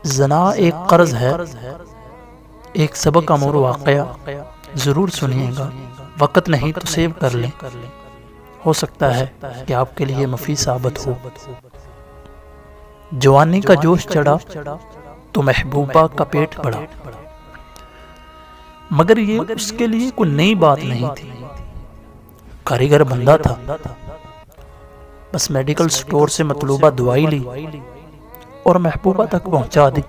जना एक कर्ज है, एक सबक अमूर वाक़या ज़रूर सुनिएगा। वक़्त नहीं तो सेव कर लें, हो सकता है कि आपके लिए मुफीद साबित हो। जवानी का जोश चढ़ा तो महबूबा का पेट बढ़ा, मगर ये उसके लिए कोई नई बात नहीं थी। कारीगर बंदा था, बस मेडिकल स्टोर से मतलूबा दवाई ली और महबूबा तक पहुंचा दी।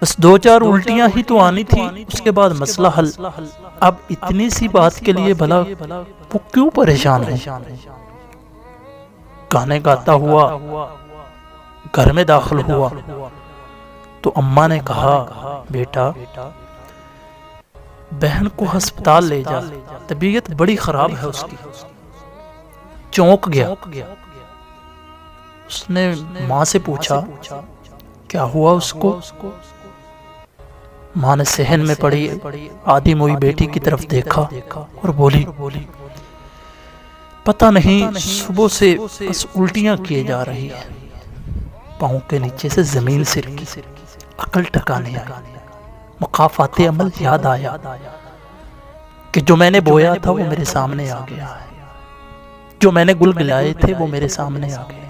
बस 2-4 उल्टियां ही तो आनी थी, उसके बाद मसला हल। अब इतनी सी बात के लिए भला वो क्यों परेशान है। गाने गाता हुआ घर में दाखिल हुआ तो अम्मा ने कहा, बेटा बहन को अस्पताल ले जा, तबीयत बड़ी खराब है उसकी। चौंक गया। उसने माँ से पूछा, क्या हुआ उसको। माँ ने सहन में पड़ी आधी मोई बेटी की तरफ देखा और बोली, पता नहीं सुबह से बस उल्टियां किए जा रही है। पाँव के नीचे से जमीन सिरकी, अकल ठिकाने आई। मुकाफाते अमल याद आया कि जो मैंने बोया था वो मेरे सामने आ गया है, जो मैंने गुल गिलाए थे वो मेरे सामने आ गए।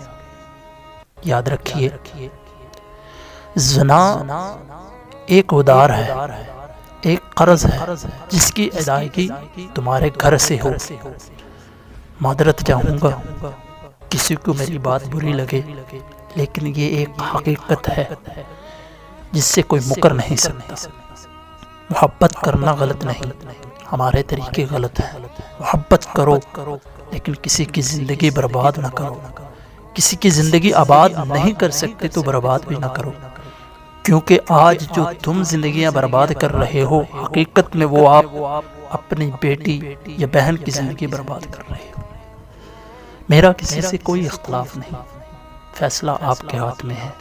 याद रखिए, ज़ना एक उधार है, एक कर्ज है जिसकी अदायगी तुम्हारे घर से हो। मादरत चाहूँगा किसी को मेरी बात बुरी लगे, लेकिन ये एक हकीकत है जिससे कोई मुकर नहीं सकता। मोहब्बत करना गलत नहीं, हमारे तरीके गलत है। मोहब्बत करो लेकिन किसी की ज़िंदगी बर्बाद ना करो। किसी की ज़िंदगी आबाद नहीं कर सकते तो बर्बाद भी ना करो, क्योंकि आज जो तुम जिंदगियां बर्बाद कर रहे हो, हकीकत में वो आप अपनी बेटी या बहन की ज़िंदगी बर्बाद कर रहे हो। मेरा किसी से कोई इख्तलाफ नहीं, फैसला आपके हाथ में है।